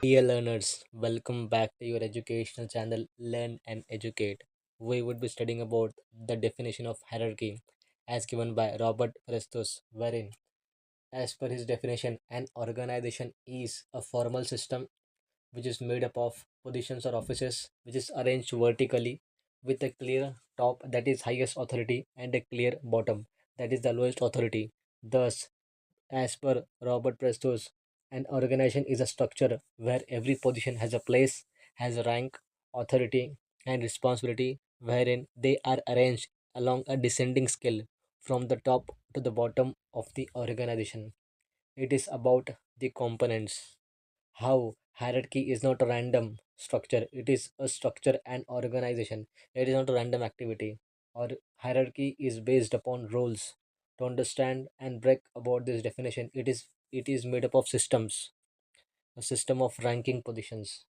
Dear learners, welcome back to your educational channel Learn and Educate. We would be studying about the definition of hierarchy as given by Robert Presthus, wherein, as per his definition, an organization is a formal system which is made up of positions or offices which is arranged vertically with a clear top that is highest authority and a clear bottom that is the lowest authority. Thus, as per Robert Prestos, an organization is a structure where every position has a place, has a rank, authority, and responsibility, wherein they are arranged along a descending scale from the top to the bottom of the organization. It is about the components. How hierarchy is not a random structure, it is a structure and organization. It is not a random activity. Or hierarchy is based upon roles. To understand and break about this definition, it is made up of systems, a system of ranking positions.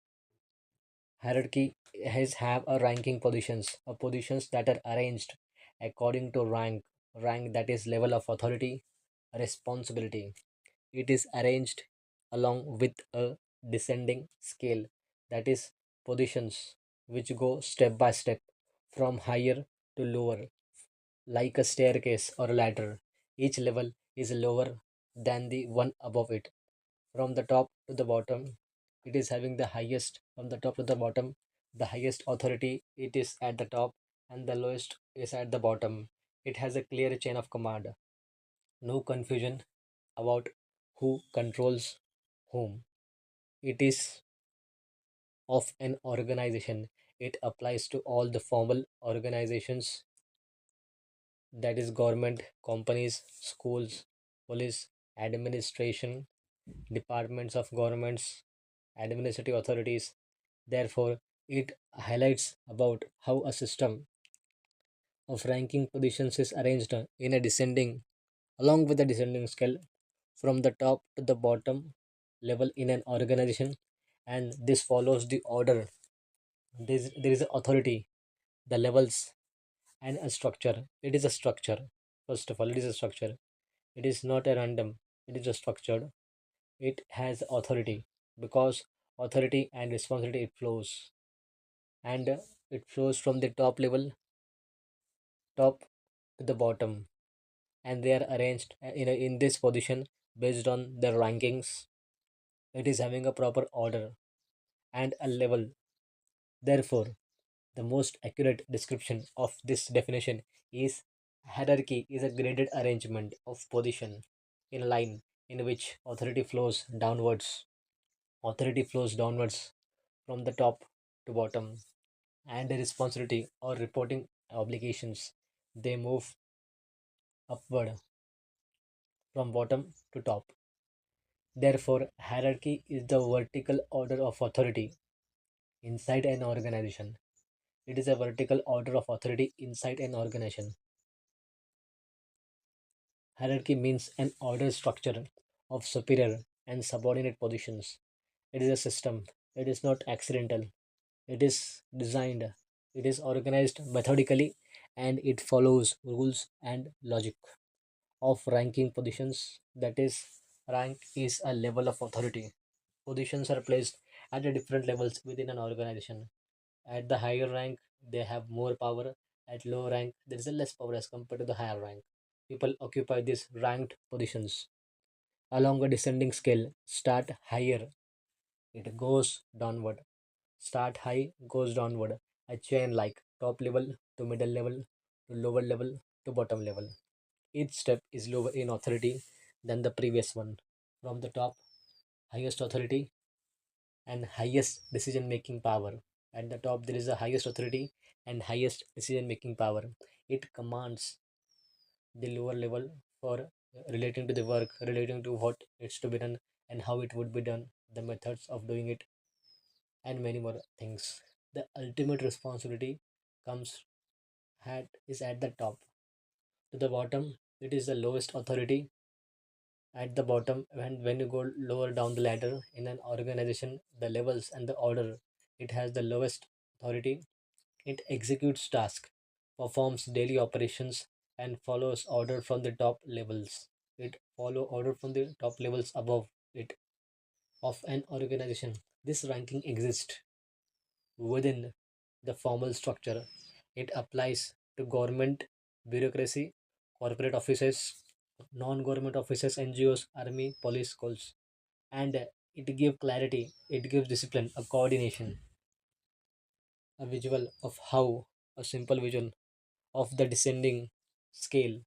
Hierarchy has have a ranking positions, or positions that are arranged according to rank that is level of authority, responsibility. It is arranged along with a descending scale, that is, positions which go step by step from higher to lower, like a staircase or a ladder. Each level is lower than the one above it. From the top to the bottom, it is having the highest, from the top to the bottom, the highest authority it is at the top, and the lowest is at the bottom. It has a clear chain of command. No confusion about who controls whom. It is of an organization. It applies to all the formal organizations, that is government, companies, schools, police, administration, departments of governments, administrative authorities. Therefore, it highlights about how a system of ranking positions is arranged in a descending, along with the descending scale from the top to the bottom level in an organization, and this follows the order. There is authority, the levels, and a structure. It is a structure. First of all, it is a structure. It is not a random. It is a structured. It has authority because authority and responsibility it flows, and it flows from the top level, top to the bottom, and they are arranged in this position based on their rankings. It is having a proper order and a level. Therefore, the most accurate description of this definition is hierarchy is a graded arrangement of position in a line in which authority flows downwards. Authority flows downwards from the top to bottom, and the responsibility or reporting obligations they move upward from bottom to top. Therefore, hierarchy is the vertical order of authority inside an organization. It is a vertical order of authority inside an organization. Hierarchy means an order structure of superior and subordinate positions. It is a system. It is not accidental. It is designed. It is organized methodically, and it follows rules and logic of ranking positions. That is, rank is a level of authority. Positions are placed at the different levels within an organization. At the higher rank, they have more power. At low rank, there is a less power as compared to the higher rank. People occupy these ranked positions along a descending scale. Start higher, it goes downward. Start high, goes downward. A chain like top level to middle level to lower level to bottom level. Each step is lower in authority than the previous one. From the top, highest authority and highest decision making power. At the top, there is the highest authority and highest decision making power. It commands the lower level for relating to the work, relating to what it's to be done and how it would be done, the methods of doing it, and many more things. The ultimate responsibility comes at the top. To the bottom, it is the lowest authority. At the bottom, when you go lower down the ladder in an organization, the levels and the order, it has the lowest authority. It executes tasks, performs daily operations, and follows order from the top levels. It follow order from the top levels above it. of an organization. This ranking exists within the formal structure. It applies to government bureaucracy, corporate offices, non-government offices, NGOs, army, police, schools, and it gives clarity. It gives discipline, a coordination, a visual of how a simple visual of the descending scale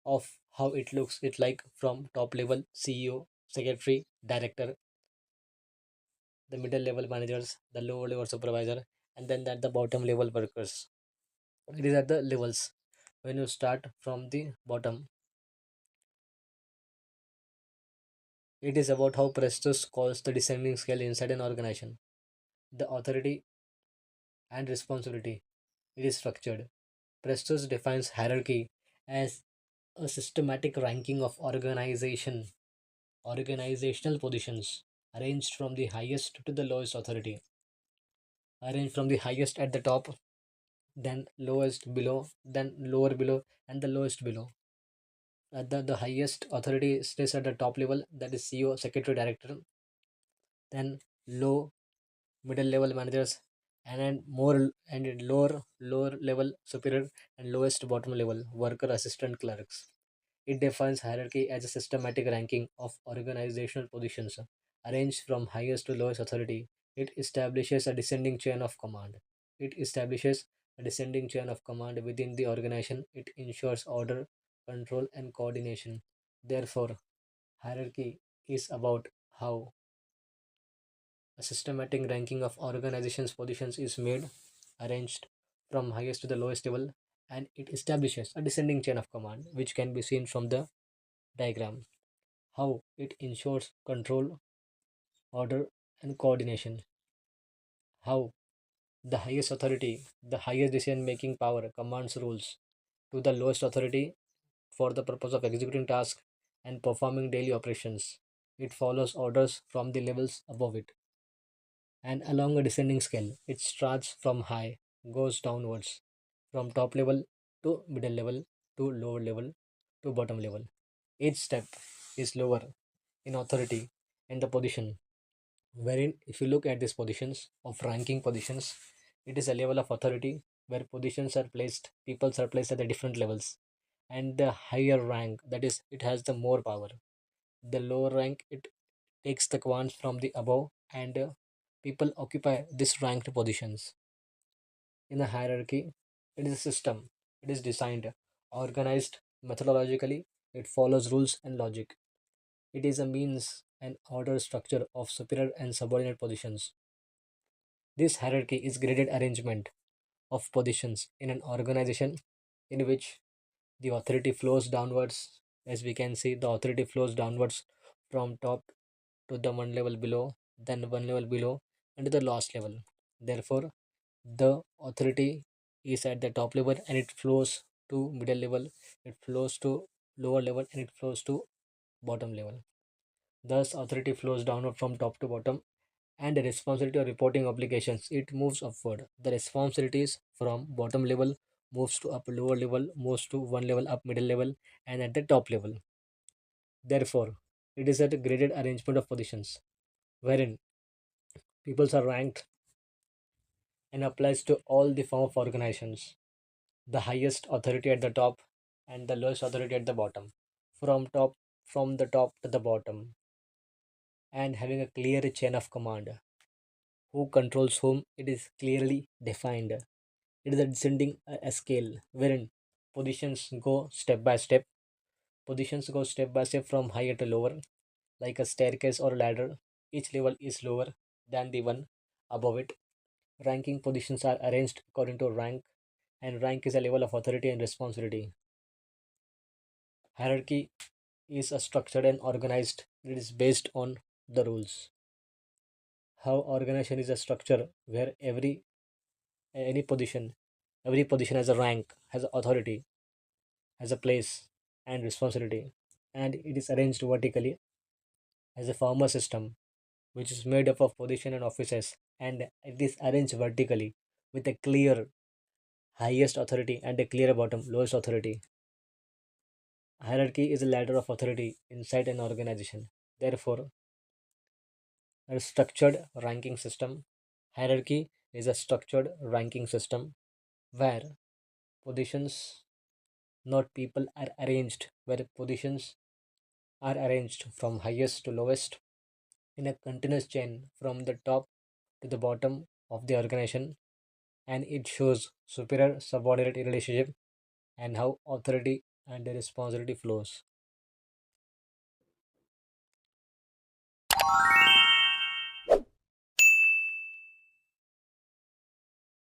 of how it looks. It like from top level CEO, secretary, director, the middle level managers, the lower level supervisor, and then at the bottom level workers. It is at the levels. When you start from the bottom, it is about how Prestus calls the descending scale inside an organization. The authority and responsibility. It is structured. Prestus defines hierarchy as a systematic ranking of organizational positions arranged from the highest to the lowest authority, arranged from the highest at the top, then lowest below, then lower below, and the lowest below. At the highest authority stays at the top level, that is CEO, secretary, director, then low middle level managers, and then more and in lower level superior, and lowest bottom level worker, assistant, clerks. It defines hierarchy as a systematic ranking of organizational positions arranged from highest to lowest authority. It establishes a descending chain of command. It establishes a descending chain of command within the organization. It ensures order, control, and coordination. Therefore, hierarchy is about how a systematic ranking of organizations' positions is made, arranged from highest to the lowest level, and it establishes a descending chain of command, which can be seen from the diagram. How it ensures control, order, and coordination. How the highest authority, the highest decision making power, commands rules to the lowest authority for the purpose of executing tasks and performing daily operations. It follows orders from the levels above it, and along a descending scale. It starts from high, goes downwards, from top level to middle level to lower level to bottom level. Each step is lower in authority and the position, wherein if you look at these positions of ranking positions, it is a level of authority where positions are placed, peoples are placed at the different levels, and the higher rank, that is, it has the more power. The lower rank, it takes the commands from the above, and people occupy these ranked positions in a hierarchy. It is a system. It is designed, organized methodologically. It follows rules and logic. It is a means and order structure of superior and subordinate positions. This hierarchy is graded arrangement of positions in an organization in which the authority flows downwards. As we can see, the authority flows downwards from top to the one level below, then one level below, and to the last level. Therefore, the authority is at the top level and it flows to middle level, it flows to lower level, and it flows to bottom level. Thus, authority flows downward from top to bottom, and the responsibility of reporting obligations, it moves upward. The responsibilities from bottom level moves to up lower level, moves to one level up middle level, and at the top level. Therefore, it is a graded arrangement of positions wherein peoples are ranked and applies to all the form of organizations. The highest authority at the top and the lowest authority at the bottom. From top from the top to the bottom, and having a clear chain of command. Who controls whom, it is clearly defined. It is a descending a scale wherein positions go step by step. Positions go step by step from higher to lower, like a staircase or ladder. Each level is lower than the one above it. Ranking positions are arranged according to rank, and rank is a level of authority and responsibility. Hierarchy is a structured and organized. It is based on the rules. How organization is a structure where any position, every position has a rank, has authority, has a place and responsibility, and it is arranged vertically as a formal system which is made up of position and offices, and it is arranged vertically with a clear highest authority and a clear bottom lowest authority. Hierarchy is a ladder of authority inside an organization. Therefore, A structured ranking system. Hierarchy is a structured ranking system where positions, not people, are arranged, where positions are arranged from highest to lowest in a continuous chain from the top to the bottom of the organization, and it shows superior subordinate relationship and how authority and responsibility flows.